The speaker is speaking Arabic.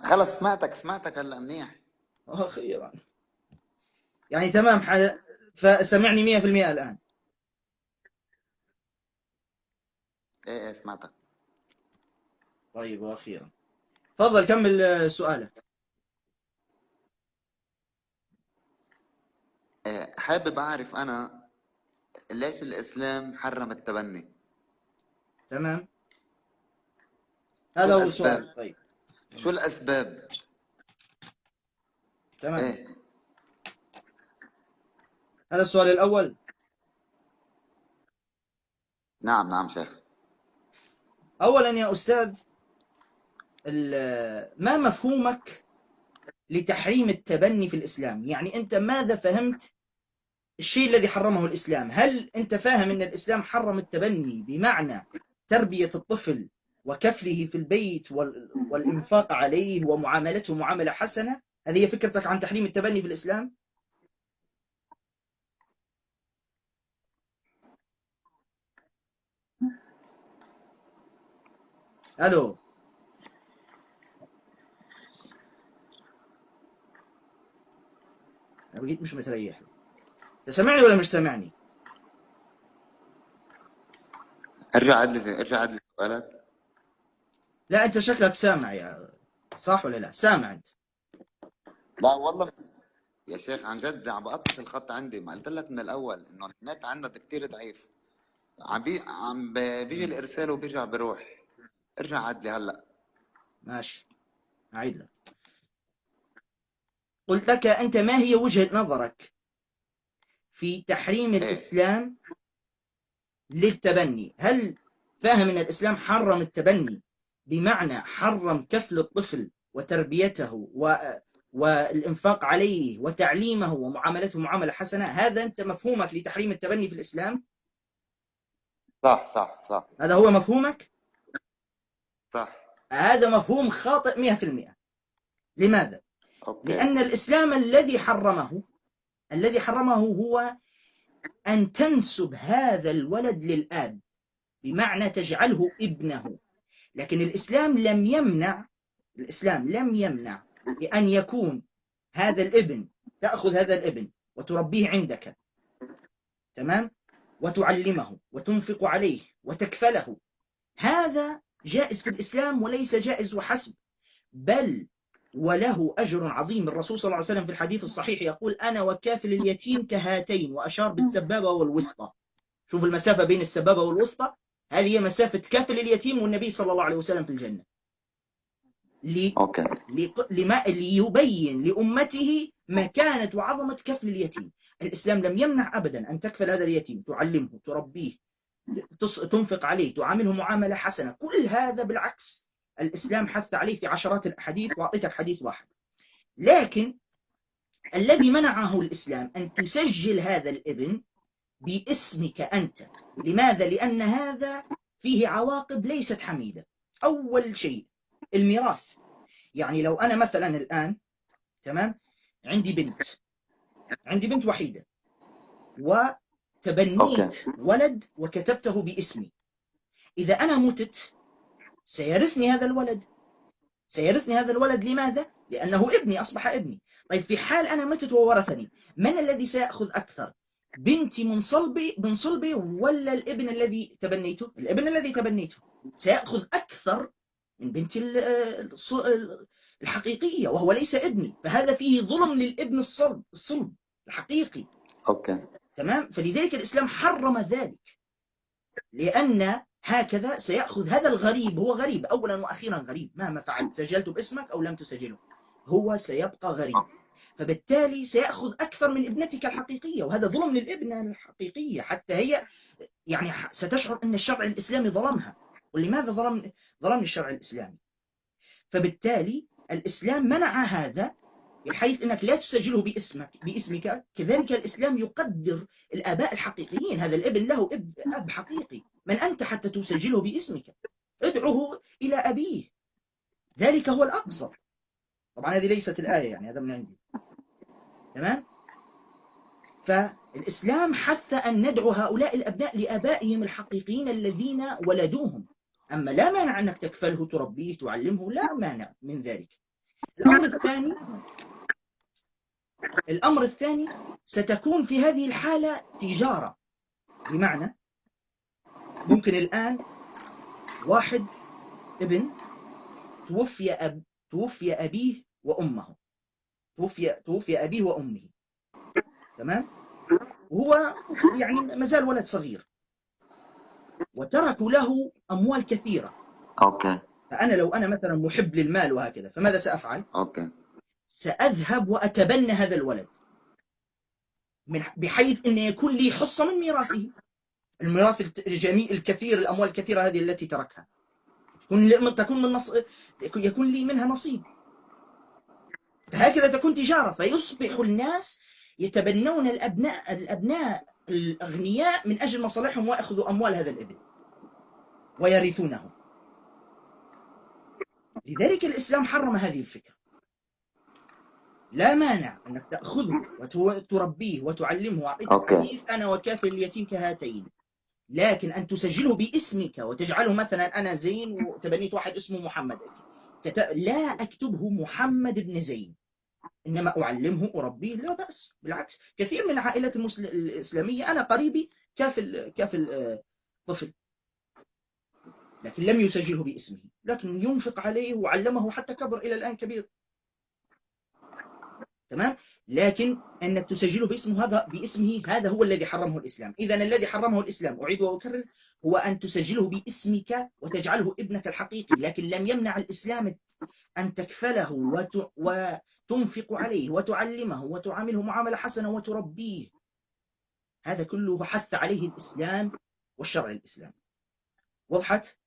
خلص سمعتك هلا منيح. خيرا. يعني تمام، فسمعني 100% الآن. ايه سمعتك. طيب، وأخيرا تفضل كمل سؤالك. حابب اعرف انا ليش الاسلام حرم التبني؟ تمام، شو هذا هو السؤال. الاسباب؟ طيب، شو الاسباب؟ تمام، ايه. هذا السؤال الأول. نعم نعم شيخ. أولا يا أستاذ، ما مفهومك لتحريم التبني في الإسلام؟ يعني أنت ماذا فهمت الشيء الذي حرمه الإسلام؟ هل أنت فاهم أن الإسلام حرم التبني بمعنى تربية الطفل وكفله في البيت والإنفاق عليه ومعاملته معاملة حسنة؟ هذه هي فكرتك عن تحريم التبني في الإسلام؟ ألو، أنا بقيت مش متريح. أنت سامعني ولا مش سامعني؟ ارجع عدلي سؤالك. لا، أنت شكلك سامع، صح ولا لا؟ سامع أنت؟ لا والله يا شيخ عن جد عم بقطش الخط عندي، ما قلت لك من الاول انه النت عندنا كتير ضعيف. بيجي مم. الارسال وبيرجع بروح. ارجع عدلي هلا. ماشي، أعيد لك. قلت لك أنت ما هي وجهة نظرك في تحريم ايه. الإسلام للتبني؟ هل فاهم أن الإسلام حرم التبني بمعنى حرم كفل الطفل وتربيته والإنفاق عليه وتعليمه ومعاملته معاملة حسنة؟ هذا أنت مفهومك لتحريم التبني في الإسلام؟ صح. هذا هو مفهومك؟ صح. هذا مفهوم خاطئ 100%. لماذا؟ اوكي. لأن الإسلام الذي حرمه هو أن تنسب هذا الولد للآب، بمعنى تجعله ابنه. لكن الإسلام لم يمنع بأن يكون هذا الابن، تأخذ هذا الابن وتربيه عندك، تمام، وتعلمه وتنفق عليه وتكفله. هذا جائز في الإسلام، وليس جائز وحسب، بل وله أجر عظيم. الرسول صلى الله عليه وسلم في الحديث الصحيح يقول: أنا وكافل اليتيم كهاتين، وأشار بالسبابة والوسطى. شوف المسافة بين السبابة والوسطى، هذه هي مسافة كافل اليتيم والنبي صلى الله عليه وسلم في الجنة. اوكي. ليبين لأمته مكانة وعظمة كفل اليتيم. الإسلام لم يمنع أبدا أن تكفل هذا اليتيم، تعلمه، تربيه، تنفق عليه، تعامله معاملة حسنة. كل هذا بالعكس، الإسلام حث عليه في عشرات الأحاديث، وأعطيتك حديث واحد. لكن الذي منعه الإسلام أن تسجل هذا الابن باسمك أنت. لماذا؟ لأن هذا فيه عواقب ليست حميدة. أول شيء الميراث. يعني لو أنا مثلا الآن، تمام، عندي بنت عندي بنت وحيدة، اوكي. وتبنيت ولد وكتبته باسمي، إذا أنا متت سيرثني هذا الولد. لماذا؟ لأنه ابني، أصبح ابني. طيب، في حال أنا متت وورثني، من الذي سيأخذ أكثر؟ بنتي من صلبي ولا الابن الذي تبنيته؟ الابن الذي تبنيته سيأخذ أكثر من بنتي الحقيقية، وهو ليس ابني. فهذا فيه ظلم للابن الصلب الحقيقي. اوكي. تمام، فلذلك الإسلام حرم ذلك، لأن هكذا سيأخذ هذا الغريب. هو غريب أولا وأخيرا، غريب مهما فعلت، سجلت باسمك أو لم تسجله، هو سيبقى غريب. فبالتالي سيأخذ أكثر من ابنتك الحقيقية، وهذا ظلم للابنة الحقيقية. حتى هي يعني ستشعر أن الشرع الإسلامي ظلمها. ولماذا ظلمني الشرع الإسلامي؟ فبالتالي الإسلام منع هذا، بحيث أنك لا تسجله باسمك. كذلك الإسلام يقدر الآباء الحقيقيين. هذا الابن له أب حقيقي. من أنت حتى تسجله باسمك؟ ادعه إلى أبيه، ذلك هو الأقصى. طبعا هذه ليست الآية، يعني هذا من عندي. تمام، فالإسلام حث أن ندعو هؤلاء الأبناء لآبائهم الحقيقيين الذين ولدوهم. أما لا مانع أنك تكفله، تربيه، تعلمه، لا مانع من ذلك. الأمر الثاني ستكون في هذه الحالة تجارة، بمعنى ممكن الآن واحد ابن توفي أبيه وأمه، توفي أبيه وأمه، تمام، وهو يعني ما زال ولد صغير، وتركوا له أموال كثيرة. اوكي. فأنا لو أنا مثلا محب للمال وهكذا، فماذا سأفعل؟ اوكي. سأذهب وأتبنى هذا الولد، بحيث أن يكون لي حصة من ميراثه، الميراث الجميل الكثير، الأموال الكثيرة هذه التي تركها، يكون لي منها نصيب. فهكذا تكون تجارة، فيصبح الناس يتبنون الأبناء الأغنياء من أجل مصالحهم، ويأخذوا أموال هذا الابن ويرثونه. لذلك الإسلام حرم هذه الفكرة. لا مانع أنك تأخذه وتربيه وتعلمه، وأعطيك الحديث أنا وكافل اليتيم كهاتين، لكن أن تسجله باسمك وتجعله مثلا أنا زين وتبنيت واحد اسمه محمد، لا أكتبه محمد بن زين، إنما أعلمه أربيه، لا بأس. بالعكس، كثير من العائلات الإسلامية أنا قريبي كافل طفل، لكن لم يسجله باسمه، لكن ينفق عليه وعلمه حتى كبر إلى الآن كبير، تمام. لكن أنك تسجله باسمه هذا هو الذي حرمه الإسلام. إذن الذي حرمه الإسلام، أعيد وأكرر، هو أن تسجله باسمك وتجعله ابنك الحقيقي، لكن لم يمنع الإسلام أن تكفله وتنفق عليه وتعلمه وتعامله معاملة حسنة وتربيه. هذا كله حث عليه الإسلام والشرع الإسلامي. وضحت؟